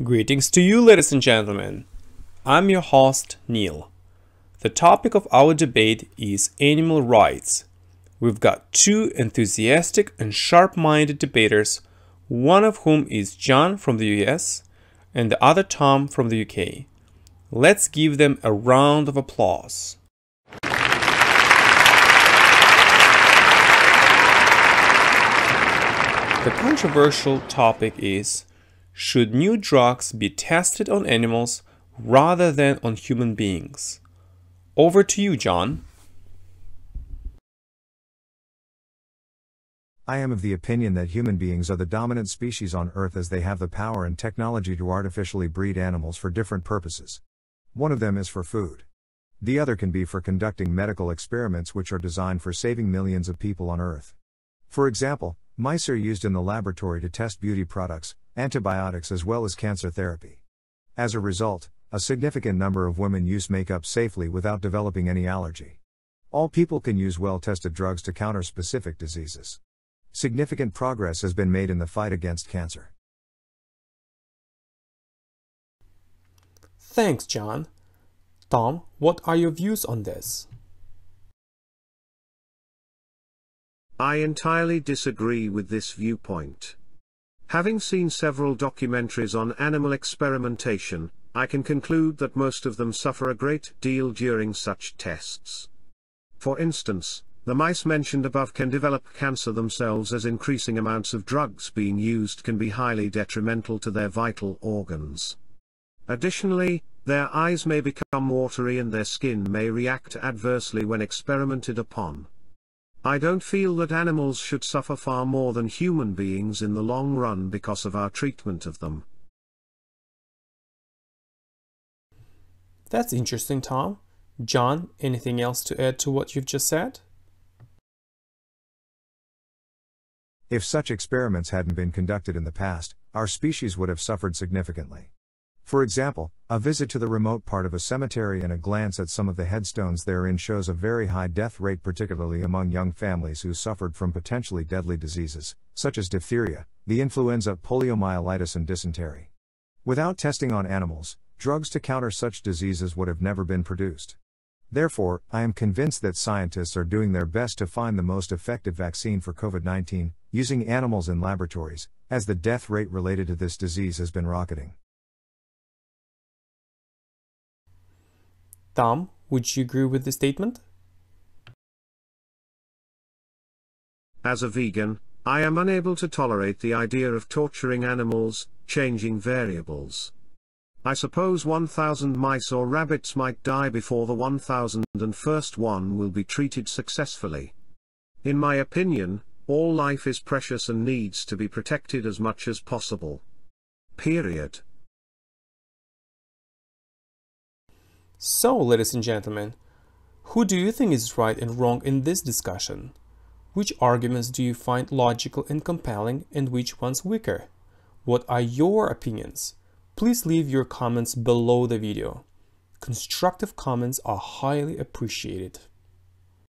Greetings to you, ladies and gentlemen. I'm your host, Neil. The topic of our debate is animal rights. We've got two enthusiastic and sharp-minded debaters, one of whom is John from the US and the other Tom from the UK. Let's give them a round of applause. The controversial topic is: should new drugs be tested on animals rather than on human beings? Over to you, John. I am of the opinion that human beings are the dominant species on Earth, as they have the power and technology to artificially breed animals for different purposes. One of them is for food. The other can be for conducting medical experiments which are designed for saving millions of people on Earth. For example, mice are used in the laboratory to test beauty products, antibiotics, as well as cancer therapy. As a result, a significant number of women use makeup safely without developing any allergy. All people can use well-tested drugs to counter specific diseases. Significant progress has been made in the fight against cancer. Thanks, John. Tom, what are your views on this? I entirely disagree with this viewpoint. Having seen several documentaries on animal experimentation, I can conclude that most of them suffer a great deal during such tests. For instance, the mice mentioned above can develop cancer themselves, as increasing amounts of drugs being used can be highly detrimental to their vital organs. Additionally, their eyes may become watery and their skin may react adversely when experimented upon. I don't feel that animals should suffer far more than human beings in the long run because of our treatment of them. That's interesting, Tom. John, anything else to add to what you've just said? If such experiments hadn't been conducted in the past, our species would have suffered significantly. For example, a visit to the remote part of a cemetery and a glance at some of the headstones therein shows a very high death rate, particularly among young families who suffered from potentially deadly diseases, such as diphtheria, the influenza, poliomyelitis, and dysentery. Without testing on animals, drugs to counter such diseases would have never been produced. Therefore, I am convinced that scientists are doing their best to find the most effective vaccine for COVID-19, using animals in laboratories, as the death rate related to this disease has been rocketing. Tom, would you agree with this statement? As a vegan, I am unable to tolerate the idea of torturing animals, changing variables. I suppose 1,000 mice or rabbits might die before the 1,001st one will be treated successfully. In my opinion, all life is precious and needs to be protected as much as possible. Period. So, ladies and gentlemen, who do you think is right and wrong in this discussion? Which arguments do you find logical and compelling, and which ones weaker? What are your opinions? Please leave your comments below the video. Constructive comments are highly appreciated.